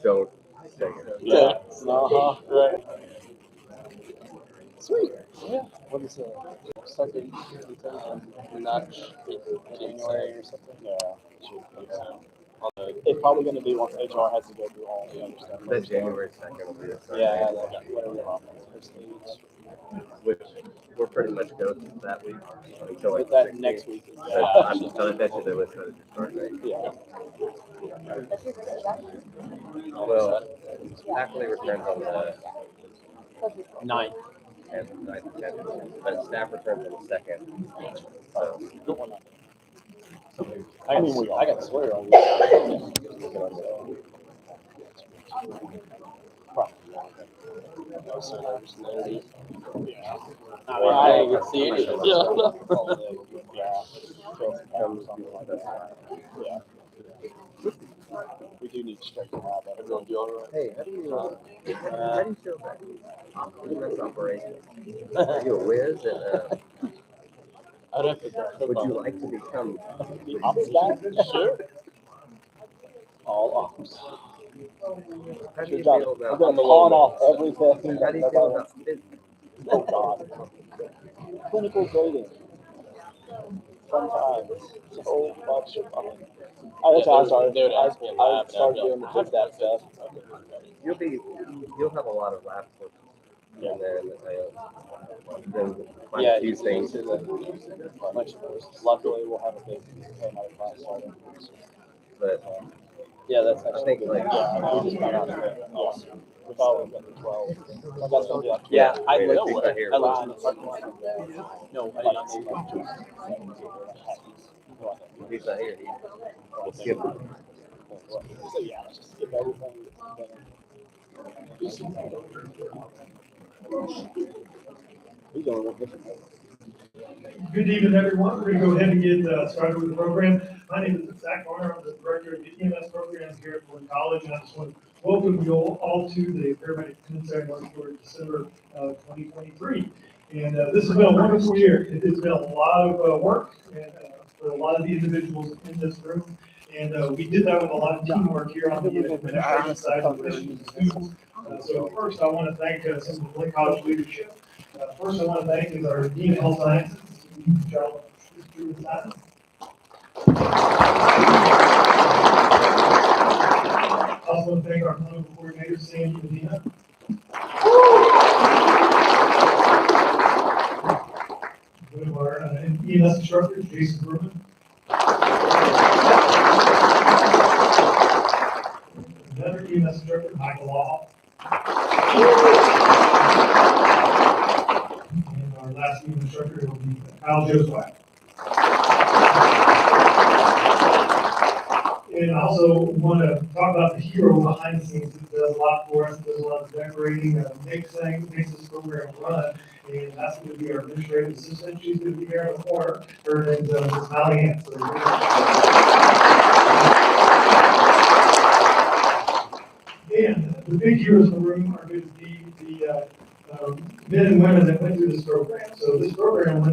Don't say it. Yeah. Right. Sweet. Yeah. What is it? Start date? Not January or something. Yeah. It's probably going to be once HR has to go through all the other stuff. That January 2nd will be the start. Yeah, whatever the first stage. Which we're pretty much go to that week until like that next week. Yeah. I bet you they listen to the start date. Yeah. Well, faculty returns on the 9th. And 9th and 10th, but staff returns on the 2nd. I got to swear on you. I can see it. Yeah. We do need to straighten out that. Everyone do all right? Hey, how do you feel about this operation? Are you a whiz? And would you like to become the ops guy? Sure. All ops. How do you feel about? We're going to pawn off everything. How do you feel about business? Oh God. Clinical grading. Sometimes so much fun. I'm sorry, dude. I started doing that stuff. You'll have a lot of lab work. Yeah. And then find a few things. Luckily, we'll have a big paramedic class starting. But yeah, that's actually I think like we just got out of it. Yes. We thought we got the 12. I got somebody like, I know. I lied in the parking lot. No, I did not see he's not here. We'll skip him. So yeah, just skip everything. He's going to look different. Good evening, everyone. We're going to go ahead and get started with the program. My name is Zach Warner. I'm the director of the EMS programs here at Blinn College, and I just want to welcome you all to the Paramedic Military Doctrine for December 2023. And this has been a wonderful year. It has been a lot of work and, for a lot of the individuals in this room. And we did that with a lot of teamwork here on the administration side of the students. So first, I want to thank some of the Blinn College leadership. First, I want to thank our Dean of Health Sciences, Charles. I also want to thank our clinical coordinator, Sandy Medina. One of our EMS instructors, Jason Berman. Another EMS instructor, Michael Law. And our last EMS instructor will be Kyle Joseph. And I also want to talk about the hero behind the scenes that does a lot for us, does a lot of decorating, makes this program run. And that's going to be our administrative assistant. She's going to be here in the corner. Her name's Ms. Molly Ann. And the big heroes in the room are going to be the men and women that went through this program. So this program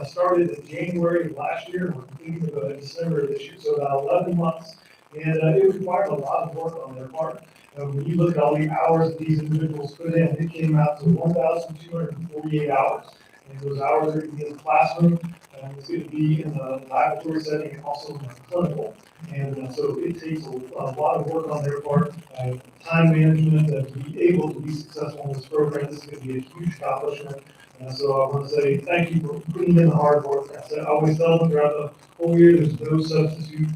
started in January of last year and we're completing in December of this year. So about 11 months. And it required a lot of work on their part. When you look at all the hours that these individuals put in, it came out to 1,248 hours. And those hours are going to be in the classroom, it's going to be in the laboratory setting and also in the clinical. And so it takes a lot of work on their part, time management, to be able to be successful in this program. This is going to be a huge accomplishment. So I want to say thank you for putting in the hard work. I always tell them throughout the whole year, there's no substitute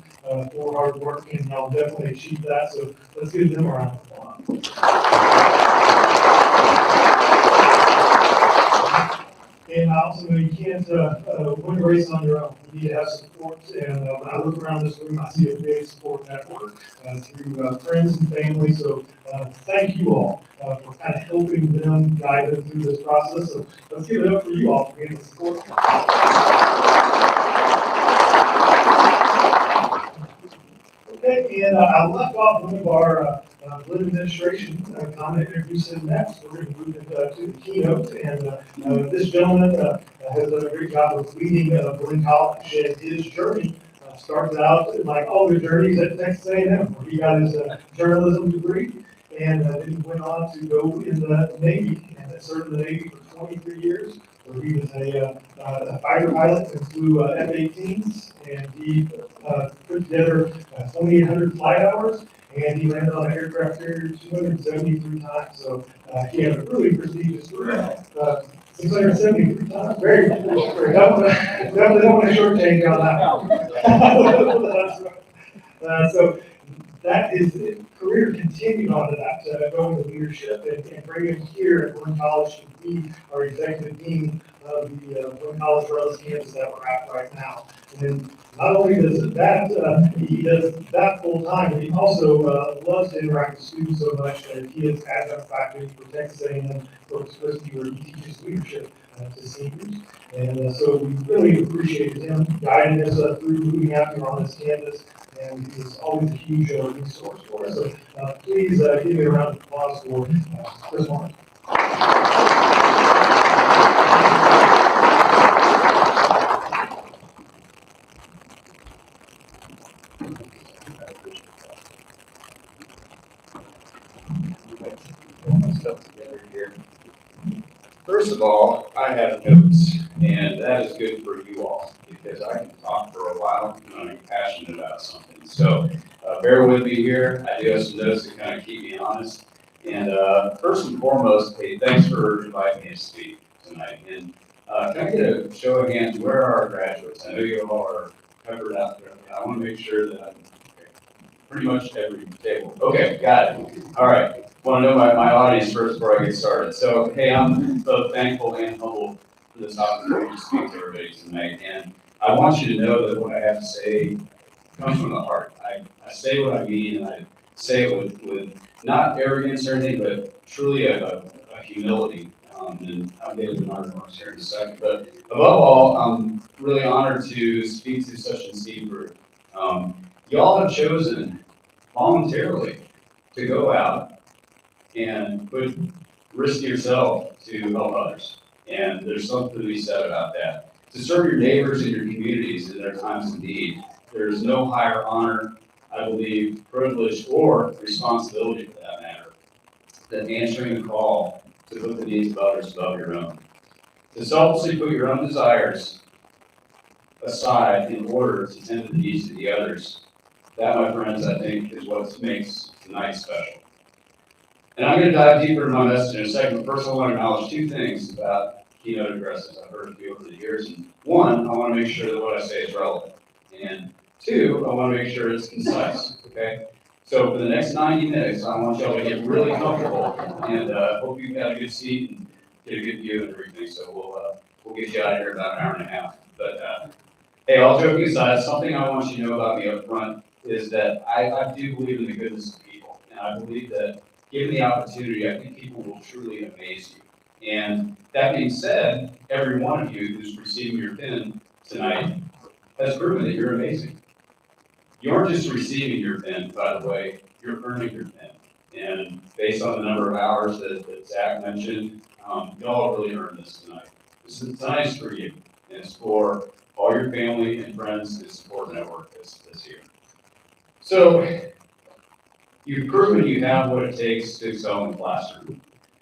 for hard work, and I'll definitely achieve that. So let's give them a round of applause. And I also know you can't win a race on your own. You need to have support. And when I look around this room, I see a big support network through friends and family. So thank you all for kind of helping them guide them through this process. So let's give it up for you all for getting the support. Okay, and I left off one of our Blinn administration comment introducing next. We're going to move into the keynote, and this gentleman has done a great job of leading Blinn College and his journey Started out like all the journeys at Texas A&M, where he got his journalism degree, and then he went on to go in the Navy, and served in the Navy for 23 years, where he was a fighter pilot and flew F-18s, and he put together 2,800 flight hours, and he landed on an aircraft carrier 273 times. So he had a really prestigious career. 673 times, very good. Definitely don't want to shortchange on that one. So that his career continued on to that, going to leadership and bringing him here at Blinn College to be our executive dean of the Blinn College Rose campus that we're at right now. And not only does that, he does that full time, but he also loves to interact with students so much that he is adjunct faculty for Texas A&M Corpus Christi, where he teaches leadership to seniors. And so we really appreciated him guiding us through moving out here on this campus. And he's always a huge resource for us. So please give me a round of applause for Chris Warren. First of all, I have notes, and that is good for you all, because I can talk for a while when I'm passionate about something. So bear with me here. I do have some notes to kind of keep me honest. And first and foremost, hey, thanks for inviting me to speak tonight. And can I get a show of hands? Where are our graduates? I know you all are covered out there. I want to make sure that I'm pretty much every table. Okay, got it. All right. Want to know my audience first before I get started. So, hey, I'm both thankful and humble for this opportunity to speak to everybody tonight. And I want you to know that what I have to say comes from the heart. I say what I mean, and I say it with not arrogance or anything, but truly a humility. And I'll get into my remarks here in a second. But above all, I'm really honored to speak to such an esteemed group. Y'all have chosen voluntarily to go out and risk yourself to help others. And there's something to be said about that. To serve your neighbors and your communities in their times of need, there's no higher honor, I believe, privilege, or responsibility for that matter, than answering the call to put the needs of others above your own. To selflessly put your own desires aside in order to tend to the needs of the others, that, my friends, I think is what makes tonight special. And I'm going to dive deeper into my message in a second. First, I want to acknowledge two things about keynote addresses. I've heard a few over the years. And one, I want to make sure that what I say is relevant. And two, I want to make sure it's concise. Okay? So for the next 90 minutes, I want y'all to get really comfortable, and hope you've got a good seat and get a good view and everything. So we'll get you out of here in about an hour and a half. But hey, all joking aside, something I want you to know about me up front is that I do believe in the goodness of people, and I believe that given the opportunity, I think people will truly amaze you. And that being said, every one of you who's receiving your pin tonight has proven that you're amazing. You aren't just receiving your pin, by the way, you're earning your pin. And based on the number of hours that Zach mentioned, y'all really earned this tonight. Tonight is for you, and it's for all your family and friends and support network this year. So, you've proven you have what it takes to excel in the classroom.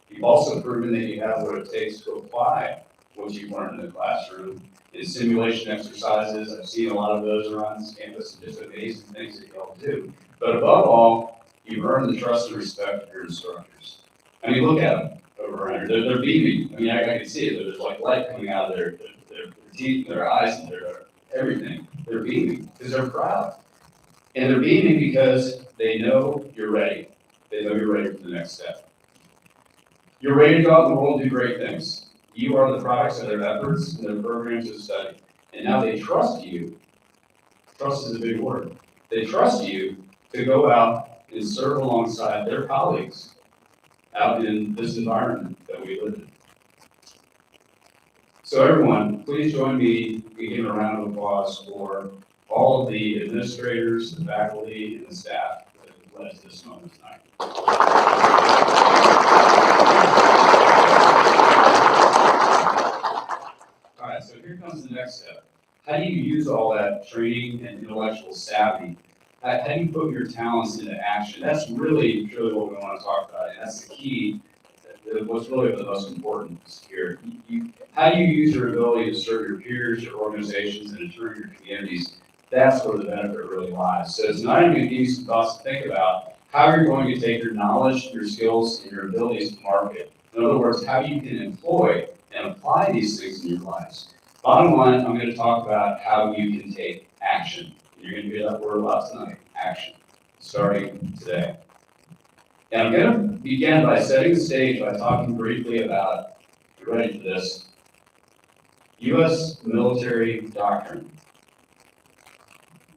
You've also proven that you have what it takes to apply what you've learned in the classroom in simulation exercises. I've seen a lot of those around this campus, and just amazing things that y'all do. But above all, you've earned the trust and respect of your instructors. I mean, look at them over around here. They're beaming. I mean, I can see it. There's like light coming out of their teeth, their eyes, and their everything. They're beaming because they're proud. And they're beaming because they know you're ready. They know you're ready for the next step. You're ready to go out in the world and do great things. You are the products of their efforts and their programs of study. And now they trust you. Trust is a big word. They trust you to go out and serve alongside their colleagues out in this environment that we live in. So everyone, please join me in giving a round of applause for all of the administrators, the faculty, and the staff that have led to this moment tonight. All right, so here comes the next step. How do you use all that have training and intellectual savvy, how do you put your talents into action? That's really, really what we want to talk about, and that's the key. What's really the most important here. How do you use your ability to serve your peers, your organizations, and in turn your communities? That's where the benefit really lies. So tonight I'm going to give you some thoughts to think about how you're going to take your knowledge, your skills, and your abilities to market. In other words, how you can employ and apply these things in your lives. Bottom line, I'm going to talk about how you can take action. You're going to hear that word a lot tonight, action, starting today. And I'm going to begin by setting the stage by talking briefly about, get ready for this, U.S. Military Doctrine.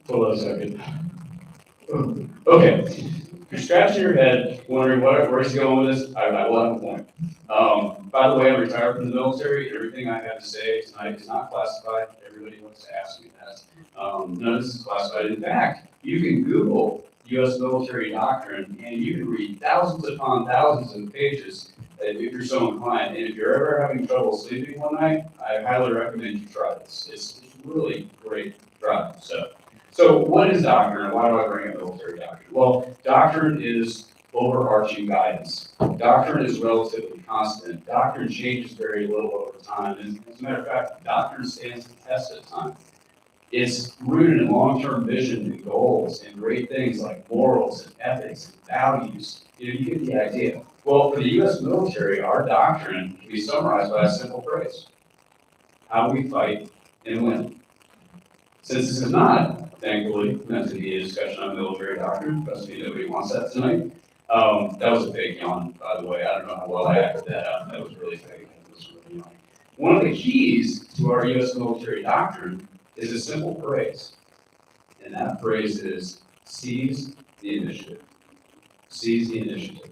Hold on a second. Okay, if you're scratching your head, wondering where's he going with this, I will have a point. By the way, I'm retired from the military. Everything I have to say tonight is not classified. Everybody wants to ask me that. None of this is classified. In fact, you can Google U.S. Military Doctrine, and you can read thousands upon thousands of pages if you're so inclined. And if you're ever having trouble sleeping one night, I highly recommend you try this. It's really great try. So what is doctrine, and why do I bring up military doctrine? Well, doctrine is overarching guidance. Doctrine is relatively constant. Doctrine changes very little over time. And as a matter of fact, doctrine stands the test of time. It's rooted in long-term vision and goals and great things like morals and ethics and values. You get the idea. Well, for the U.S. military, our doctrine can be summarized by a simple phrase: how we fight and win. Since this is not, thankfully, meant to be a discussion on military doctrine, trust me, nobody wants that tonight. That was a fake yawn, by the way. I don't know how well I acted that out. That was really fake. That was really yawn. One of the keys to our U.S. military doctrine is a simple phrase, and that phrase is seize the initiative. Seize the initiative.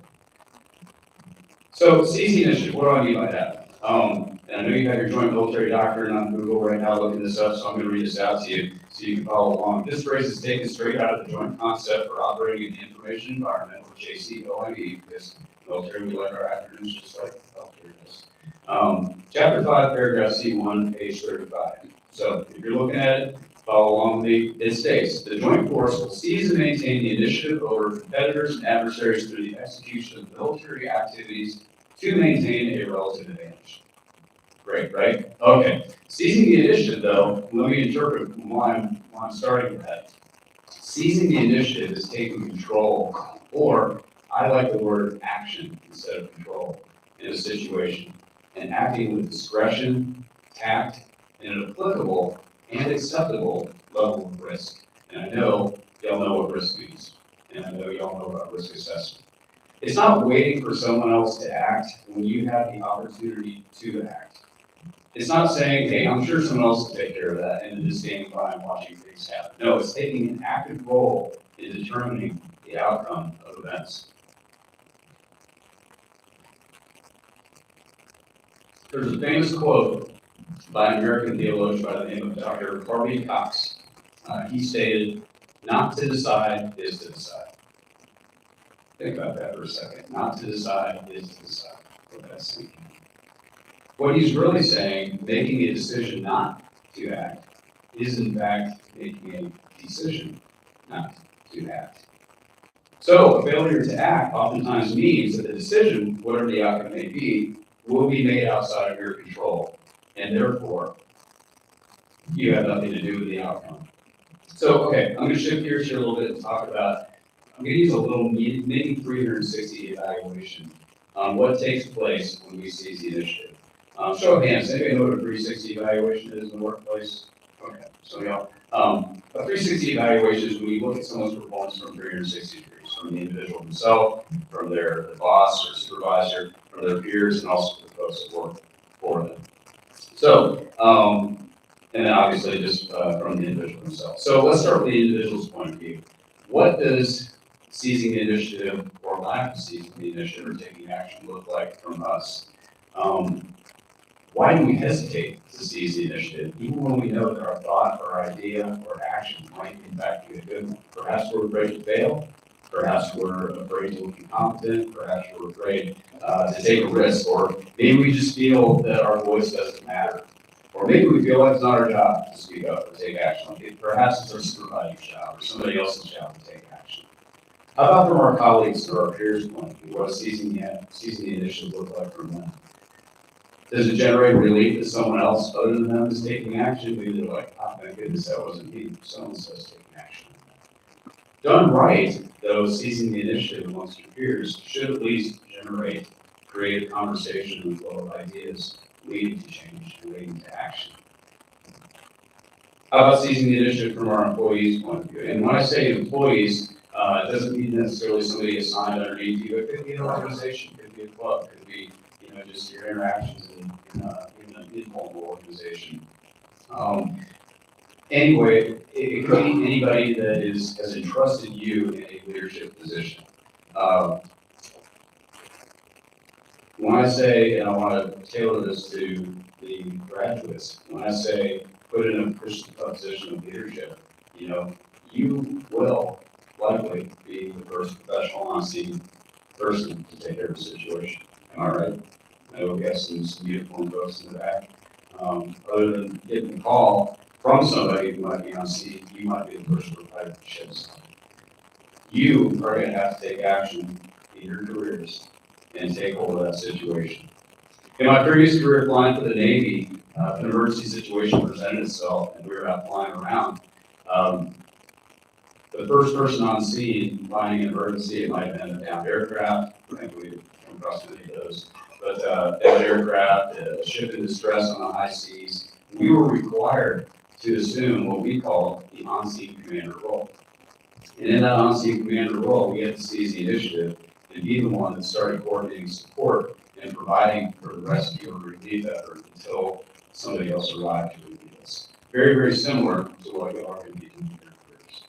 So seize the initiative, what do I mean by that? And I know you have your joint military doctrine on Google right now looking this up, so I'm going to read this out to you so you can follow along. This phrase is taken straight out of the Joint Concept for Operating in the Information Environment, or JCOIE, because military, we like our acronyms just like healthcare does. Chapter 5, paragraph C1, page 35. So if you're looking at it, follow along with me. It states, the joint force will seize and maintain the initiative over competitors and adversaries through the execution of military activities to maintain a relative advantage. Great, right? Okay. Seizing the initiative, though, let me interpret why I'm starting with that. Seizing the initiative is taking control, or I like the word action instead of control, in a situation, and acting with discretion, tact, and an applicable and acceptable level of risk. And I know y'all know what risk means, and I know y'all know about risk assessment. It's not waiting for someone else to act when you have the opportunity to act. It's not saying, hey, I'm sure someone else will take care of that, and just standing by and watching things happen. No, it's taking an active role in determining the outcome of events. There's a famous quote by an American theologian by the name of Dr. Harvey Cox. He stated, not to decide is to decide. Think about that for a second. Not to decide is to decide. What that's thinking. What he's really saying, making a decision not to act, is in fact making a decision not to act. So a failure to act oftentimes means that the decision, whatever the outcome may be, will be made outside of your control, and therefore you have nothing to do with the outcome. So, okay, I'm going to shift gears here a little bit and talk about, I'm going to use a little mini 360 evaluation on what takes place when we seize the initiative. Show of hands, anybody know what a 360 evaluation is in the workplace? Okay, so y'all. A 360 evaluation is when you look at someone's performance from 360 degrees, from the individual himself, from their boss or supervisor, from their peers, and also the folks that work for them. So, and then obviously just from the individual himself. So let's start with the individual's point of view. What does seizing the initiative or lack of seizing the initiative or taking action look like from us? Why do we hesitate to seize the initiative, even when we know that our thought or idea or action might in fact be a good one? Perhaps we're afraid to fail. Perhaps we're afraid to look incompetent. Perhaps we're afraid to take a risk, or maybe we just feel that our voice doesn't matter. Or maybe we feel like it's not our job to speak up or take action. Like perhaps it's our supervisor's job or somebody else's job to take action. How about from our colleagues or our peers' point of view? What does seizing the initiative look like from them? Does it generate relief that someone else other than them is taking action? Maybe they're like, oh, thank goodness that wasn't me. Someone says taking action. Done right, though, seizing the initiative amongst your peers should at least generate creative conversation and flow of ideas leading to change and leading to action. How about seizing the initiative from our employees' point of view? And when I say employees, it doesn't mean necessarily somebody assigned underneath you. It could be an organization, it could be a club, it could be just your interactions in an informal organization. Anyway, it could be anybody that has entrusted you in a leadership position. When I say, and I want to tailor this to the graduates, when I say put in a position of leadership, you will likely be the first professional on-scene person to take care of the situation. Am I right? I know we have some uniformed folks in the back. Other than getting a call from somebody who might be on scene, you might be the first to provide the chips. You are going to have to take action in your careers and take hold of that situation. In my previous career flying for the Navy, an emergency situation presented itself and we were out flying around. The first person on scene finding an emergency, it might have been a downed aircraft, frankly, we've come across many of those, but downed aircraft, a ship in distress on the high seas, we were required to assume what we call the on-scene commander role. And in that on-scene commander role, we had to seize the initiative and be the one that started coordinating support and providing for the rescue or relief effort until somebody else arrived to relieve us. Very, very similar to what you are going to be doing in your careers.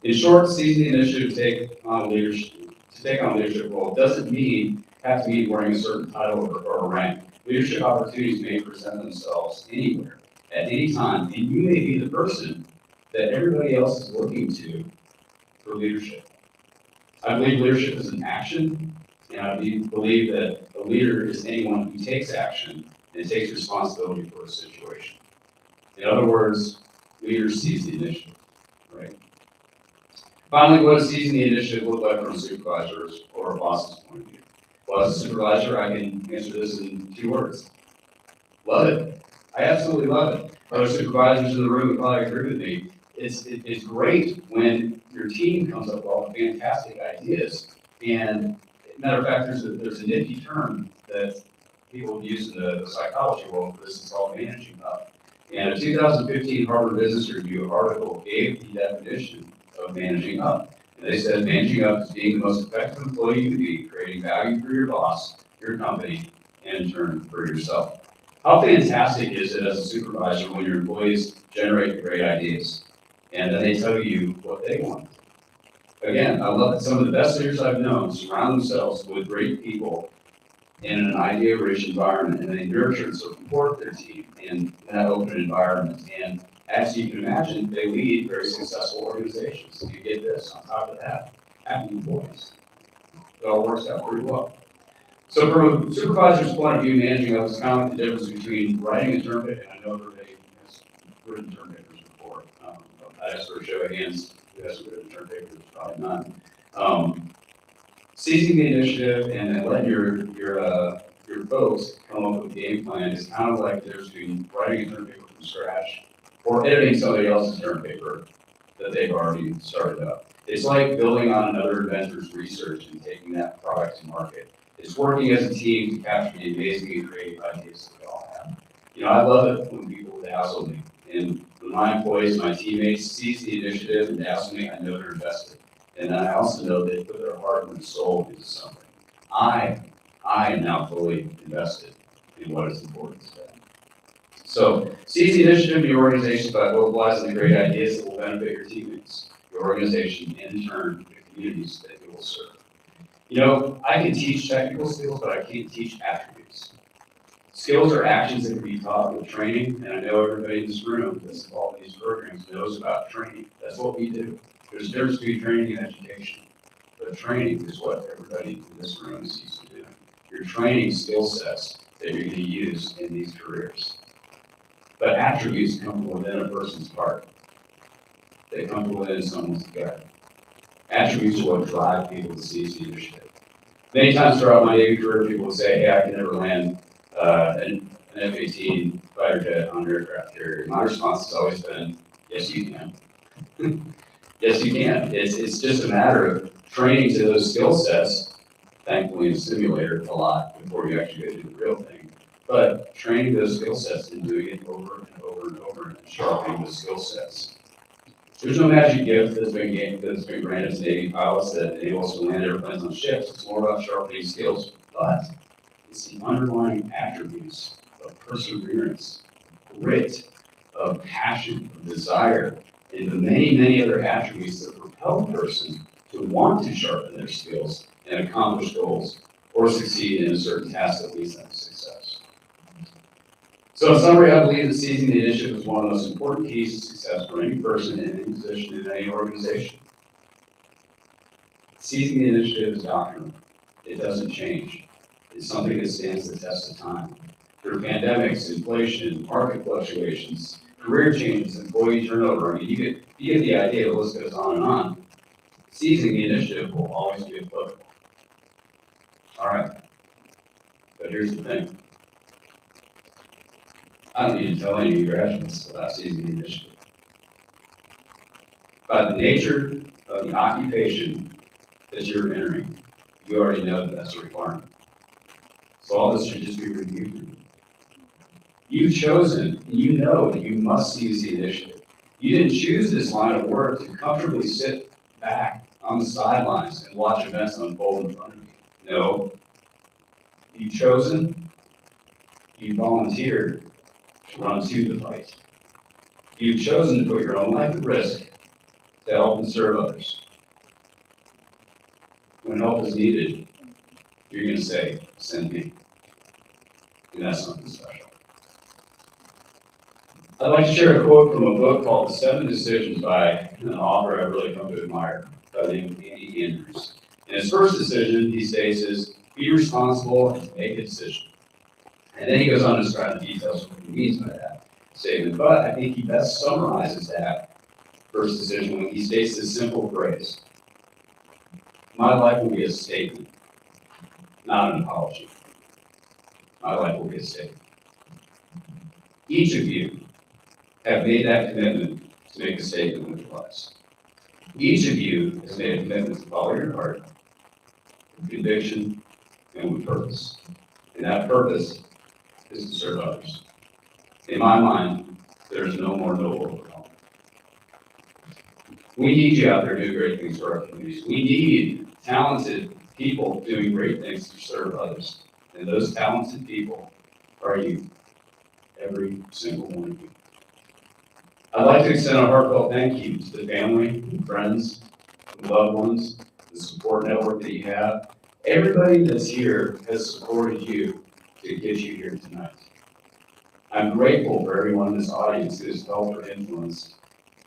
In short, seizing the initiative to take on a leadership role doesn't have to mean wearing a certain title or a rank. Leadership opportunities may present themselves anywhere, at any time, and you may be the person that everybody else is looking to for leadership. I believe leadership is an action, and I believe that a leader is anyone who takes action and takes responsibility for a situation. In other words, leaders seize the initiative, right? Finally, what does seizing the initiative look like from a supervisor's or a boss's point of view? Well, as a supervisor, I can answer this in 2 words. Love it. I absolutely love it. Other supervisors in the room would probably agree with me. It's great when your team comes up with all the fantastic ideas. And matter of fact, there's a nifty term that people use in the psychology world for this. It's called managing up. And a 2015 Harvard Business Review article gave the definition of managing up. And they said managing up is being the most effective employee you can be, creating value for your boss, your company, and in turn for yourself. How fantastic is it as a supervisor when your employees generate great ideas and then they tell you what they want? Again, I love that some of the best leaders I've known surround themselves with great people in an idea-rich environment, and they nurture and support their team in that open environment. And as you can imagine, they lead very successful organizations. You get this on top of that, happy employees. It all works out pretty well. So from a supervisor's point of view, managing up is kind of like the difference between writing a term paper, and I know everybody has written term papers before. I asked for a show of hands who has written term papers, probably none. Seizing the initiative and then letting your folks come up with a game plan is kind of like there's between writing a term paper from scratch or editing somebody else's term paper that they've already started up. It's like building on another inventor's research and taking that product to market. It's working as a team to capture the amazing and creative ideas that we all have. I love it when people dazzle me. And when my employees, my teammates seize the initiative and dazzle me, I know they're invested. And I also know they put their heart and soul into something. I am now fully invested in what is important to them. So seize the initiative in your organization by mobilizing the great ideas that will benefit your teammates, your organization, and in turn, the communities that you will serve. I can teach technical skills, but I can't teach attributes. Skills are actions that can be taught with training, and I know everybody in this room that's involved in these programs knows about training. That's what we do. There's a difference between training and education, but training is what everybody in this room is used to doing. You're training skill sets that you're going to use in these careers. But attributes come from within a person's heart. They come from within someone's gut. Attributes are what drive people to seize the initiative. Many times throughout my Navy career, people will say, hey, I can never land an F-18 fighter jet on an aircraft carrier. My response has always been, yes, you can. Yes, you can. It's just a matter of training to those skill sets, thankfully in a simulator a lot before you actually go do the real thing. But training those skill sets and doing it over and over and over and sharpening those skill sets. There's no magic gift that's been granted to Navy pilots that enables us to land airplanes on ships. It's more about sharpening skills, but it's the underlying attributes of perseverance, grit, of passion, of desire, and the many, many other attributes that propel a person to want to sharpen their skills and accomplish goals or succeed in a certain task that leads them to success. So in summary, I believe that seizing the initiative is one of the most important keys to success for any person in any position in any organization. Seizing the initiative is doctrinal. It doesn't change. It's something that stands the test of time. Through pandemics, inflation, market fluctuations, career changes, employee turnover, I mean, you get the idea, the list goes on and on. Seizing the initiative will always be applicable. All right, but here's the thing. I don't need to tell any of you graduates about seizing the initiative. By the nature of the occupation that you're entering, you already know that that's a requirement. So all this should just be reviewed. You've chosen, you know that you must seize the initiative. You didn't choose this line of work to comfortably sit back on the sidelines and watch events unfold in front of you. No. You've chosen, you volunteered to run to the fight. You've chosen to put your own life at risk to help and serve others. When help is needed, you're going to say, send me. And that's something special. I'd like to share a quote from a book called The 7 Decisions by an author I really come to admire, by the name of Andy Andrews. And his first decision, he states, is be responsible and make a decision. And then he goes on to describe the details of what he means by that statement. But I think he best summarizes that first decision when he states this simple phrase: my life will be a statement, not an apology. My life will be a statement. Each of you have made that commitment to make a statement with your lives. Each of you has made a commitment to follow your heart, with conviction, and with purpose. And that purpose is to serve others. In my mind, there is no more noble calling. We need you out there doing great things for our communities. We need talented people doing great things to serve others. And those talented people are you, every single one of you. I'd like to extend a heartfelt thank you to the family, and friends, and loved ones, the support network that you have. Everybody that's here has supported you to get you here tonight. I'm grateful for everyone in this audience who has helped or influenced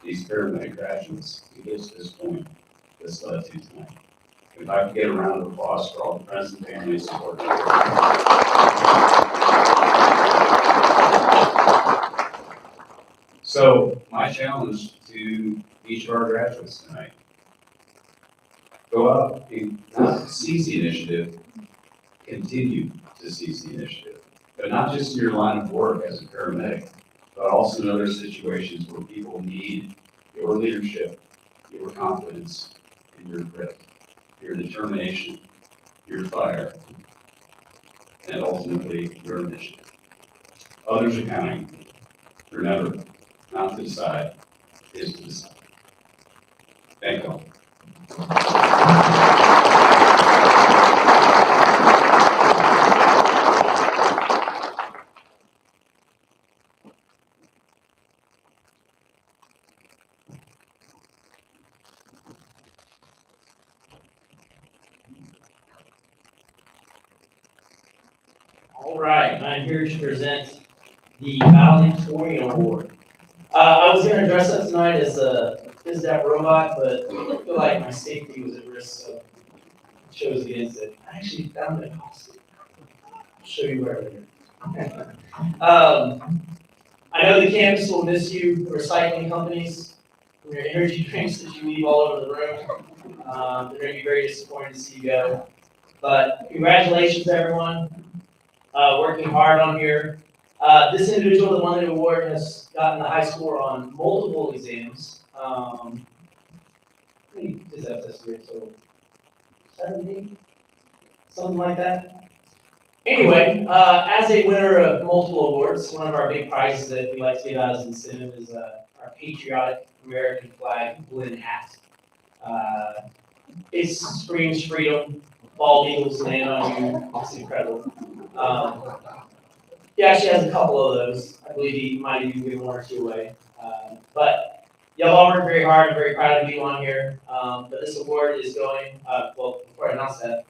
these paramedic graduates to get to this point that's led to tonight. If I could get a round of applause for all the friends and family support. So my challenge to each of our graduates tonight: go out and not seize the initiative, continue to seize the initiative. But not just in your line of work as a paramedic, but also in other situations where people need your leadership, your confidence, and your grit, your determination, your fire, and ultimately your initiative. Others are counting. Remember, not to decide, is to decide. Thank you all. All right, I'm here to present the Val Award. I was going to dress up tonight as a FizDap robot, but I feel like my safety was at risk, so I chose against it. I actually found a costume. I'll show you where it is. I know the campus will miss you, the recycling companies, from your energy drinks that you leave all over the room. They're going to be very disappointed to see you go. But congratulations, everyone, working hard on here. This individual that won the award has gotten a high score on multiple exams. How many does that test grade total? 17? Something like that. Anyway, as a winner of multiple awards, one of our big prizes that we like to give out as incentive is our patriotic American flag Blinn hat. It screams freedom. Bald eagles land on you. It's incredible. He actually has a couple of those. I believe he might even give one or two away. But y'all all worked very hard. I'm very proud of you on here. But this award is going, well, before I announce that,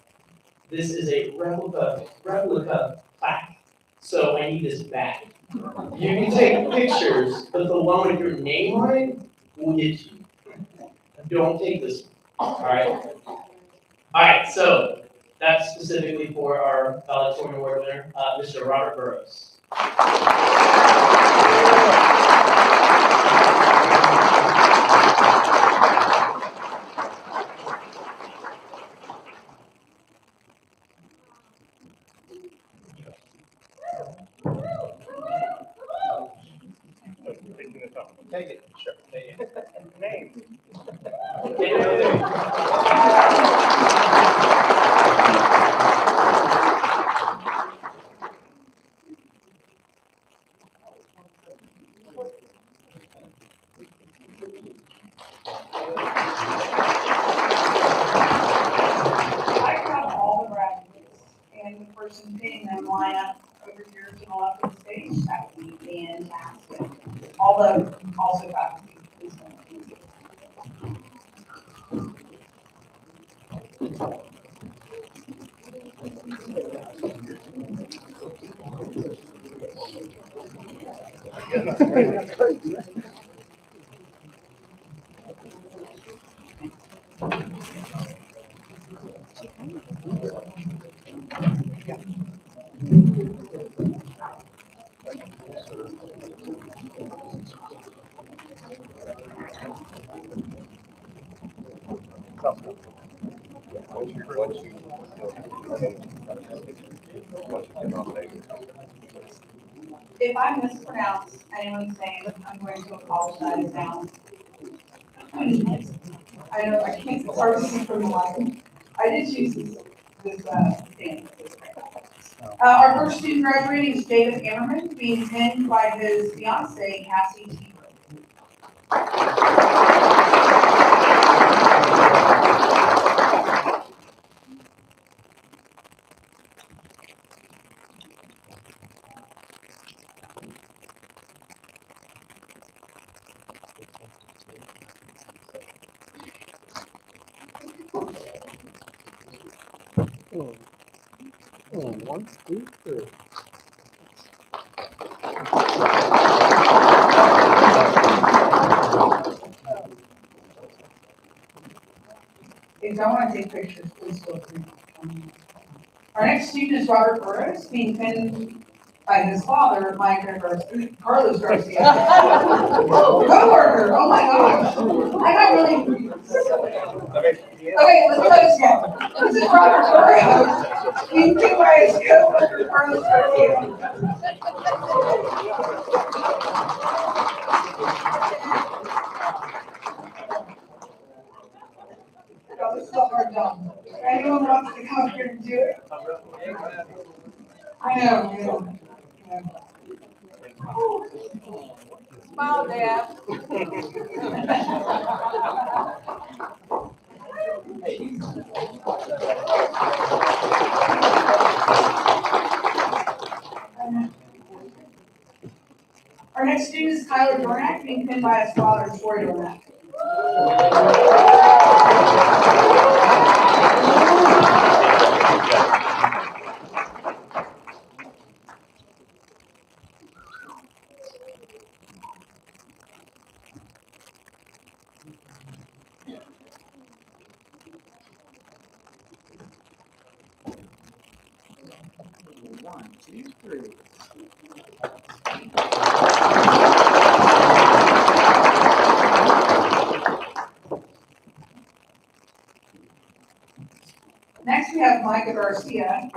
this is a replica plaque. So I need this back. You can take pictures, but the one with your name on it will get you. Don't take this one, all right? All right, so that's specifically for our valedictorian award winner, Mr. Robert Burrows. Take it, sure, take it. Name. I have all the graduates, and the person pinning them line up over here to the left of the stage. That would be fantastic. Although, also faculty, please don't. If I mispronounce anyone's name, I'm going to apologize now. I know I can't, it's hard to see from the line. I did choose this thing. Our first student graduating is David Ammerman, being pinned by his fiancee, Cassie T. One, two, three. If y'all want to take pictures, please feel free. Our next student is Robert Burrows, being pinned by his father, Carlos Garcia. Co-worker, oh my gosh. I got really. Okay, let's try this again. This is Robert Burrows, being pinned by his co-worker, Carlos Garcia. Oh, this is a hard job. If anyone wants to come up here and do it? I know, yeah. Smile, Dad. Our next student is Tyler Dornack, being pinned by his father, Troy Dornack. 1, 2, 3. Next, we have Micah Garcia,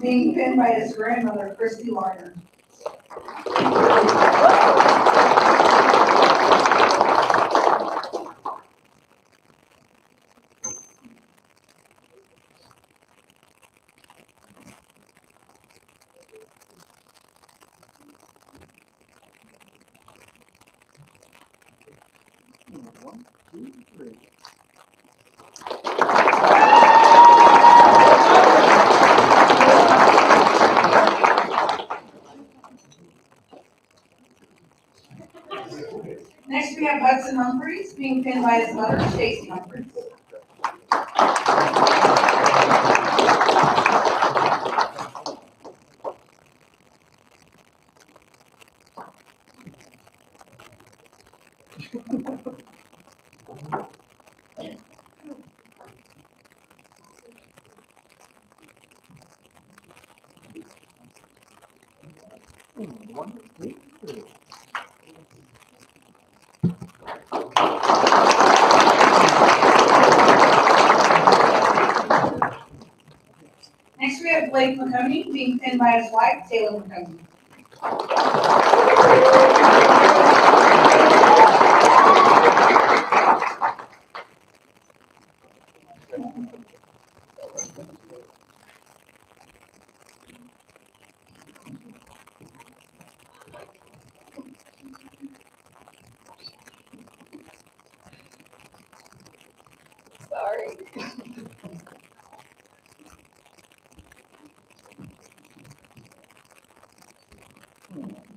being pinned by his grandmother, Christy Larner. One, two, three. Next, we have Hudson Humphreys, being pinned by his mother, Stacy Humphreys. One, two, three. Next, we have Blake McConey, being pinned by his wife, Taylor McConey. Sorry.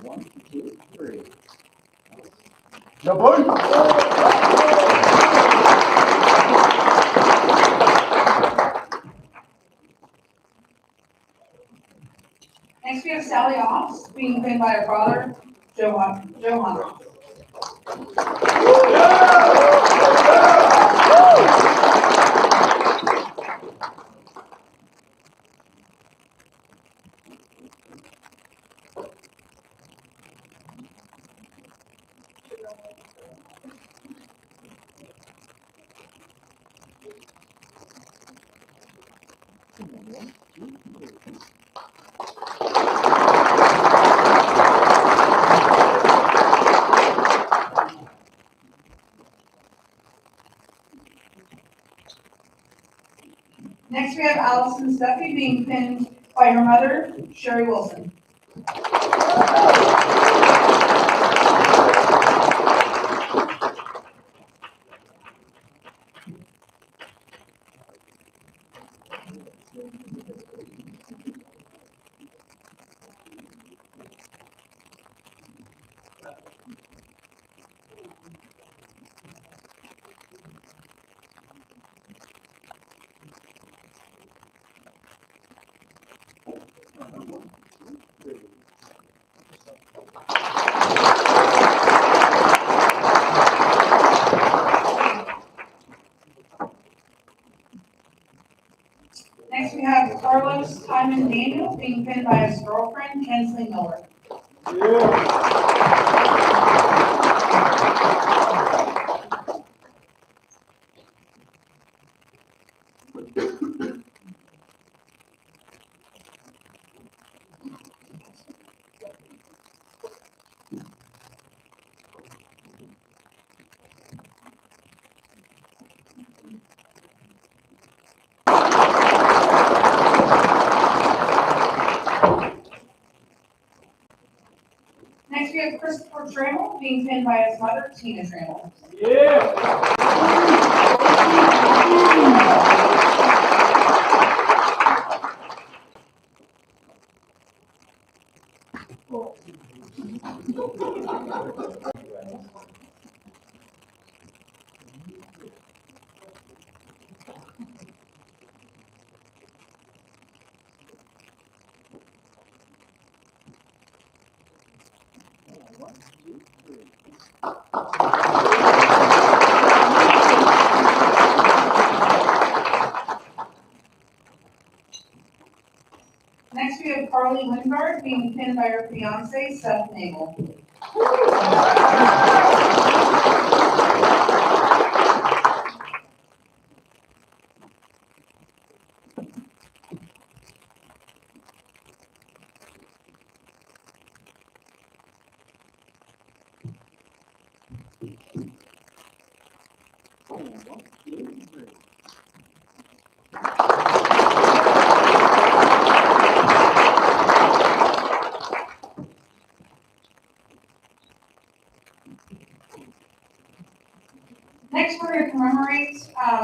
One, two, three. No, boy. Next, we have Sally Ops, being pinned by her father, Johan Ops. One, two, three. Next, we have Allison Stuffy, being pinned by her mother, Sherry Wilson. Next, we have Carlos Hyman Daniel, being pinned by his girlfriend, Kensley Miller. Next, we have Christopher Trammell, being pinned by his mother, Tina Trammell. One, two, three. Next, we have Carly Wingard being pinned by her fiance, Seth Nagel. Next, we're going to commemorate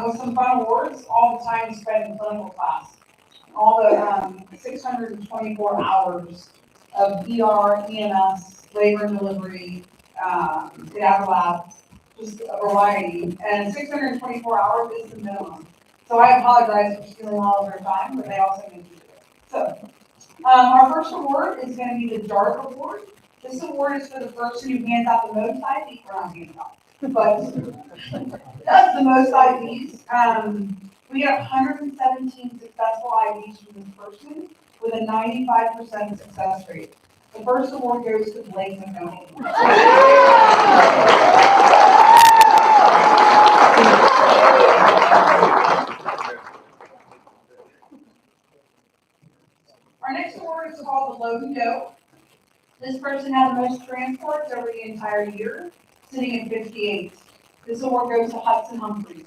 with some fun awards all the time spent in clinical class. All the 624 hours of ER, EMS, labor and delivery, cadaver lab, just a variety. And 624 hours is the minimum. So I apologize for stealing all of their time, but they also need to do it. So our first award is going to be the DART Award. This award is for the person who hands out the most IVs, or not hands out, but does the most IVs. We got 117 successful IVs from this person with a 95% success rate. The first award goes to Blinn College. Our next award is called the Load and Go. This person had the most transports over the entire year, sitting at 58. This award goes to Hudson Humphreys.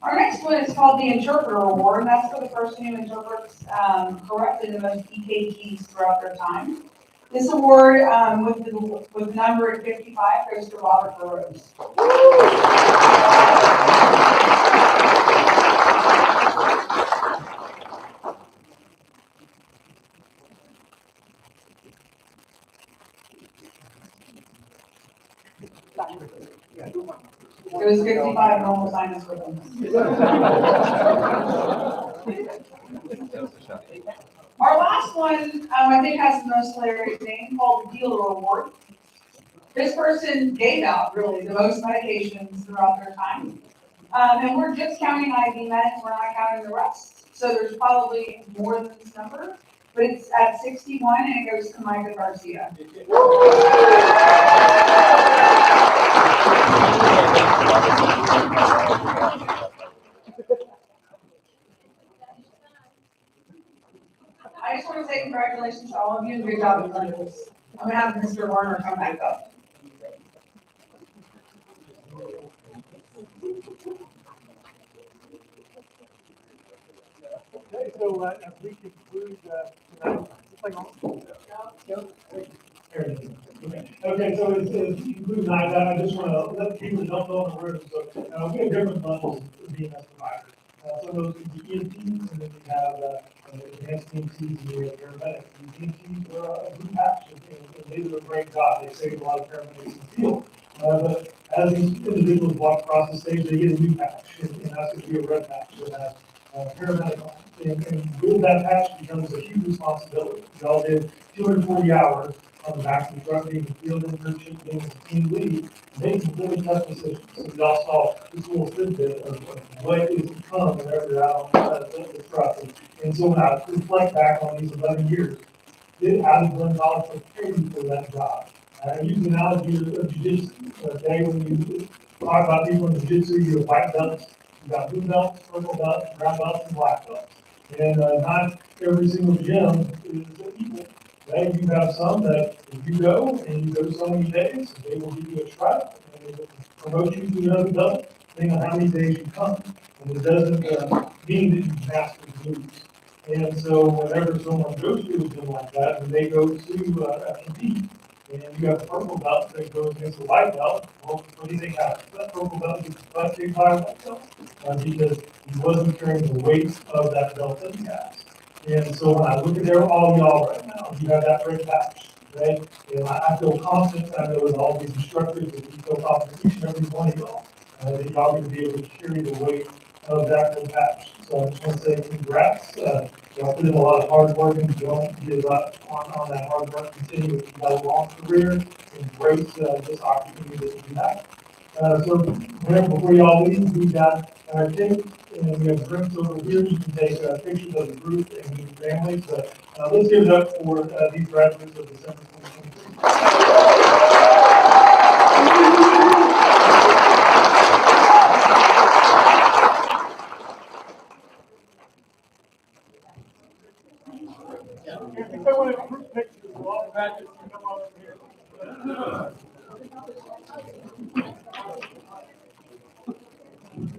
Our next one is called the Interpreter Award, and that's for the person who interprets correctly the most EKGs throughout their time. This award, with the number at 55, goes to Robert Burrows. It was 55 normal sinus rhythms. Our last one, I think, has the most hilarious name, called the Dealer Award. This person gave out, really, the most medications throughout their time. And we're just counting IV meds, we're not counting the rest. So there's probably more than this number, but it's at 61, and it goes to Micah Garcia. I just want to say congratulations to all of you and good job with this. I'm going to have Mr. Warner come back up. Okay, so as we conclude tonight, okay, so as we conclude tonight, I just want to let people who don't know in the room, so we have different levels of BMS providers. Some of those could be EMTs, and then we have advanced EMTs, and we have paramedics. The EMTs are a group action, and they do a great job. They save a lot of paramedics in the field. But as these individuals walk across the stage, they get a new patch, and that's going to be a red patch that has paramedic on it. And with that patch becomes a huge responsibility. Y'all did 240 hours on the back of the truck, being a field internship, being a team lead, making really tough decisions. So y'all saw this little tidbit of what is to come whenever you're out on the truck. And so when I reflect back on these 11 years, how did Blinn College prepare you for that job? I use the analogy of jiu-jitsu. Okay, when you talk about people in jiu-jitsu, you have white belts, you got blue belts, purple belts, brown belts, and black belts. And not every single gym is equal. Right? You have some that if you go and you go so many days, they will give you a stripe and they will promote you to another belt, depending on how many days you come. And it doesn't mean that you master the moves. And so whenever someone goes to a gym like that, and they go to compete, and you have a purple belt that goes against the white belt, well, what do you think happens? That purple belt gets busted by a white belt because he wasn't carrying the weight of that belt that he has. And so when I look at all y'all right now, you have that red patch, right? And I feel confident, I know with all these instructors that we feel confident each and every one of y'all, that y'all are going to be able to carry the weight of that patch. So I just want to say congrats. Y'all put in a lot of hard work and don't give up on that hard work. Continue with a long career and embrace this opportunity that you have. So before y'all leave, we got our cake and we have drinks over here. You can take pictures of the group and your families. But let's give it up for these graduates of December 2023. If they want a group picture, all the graduates can come on over here.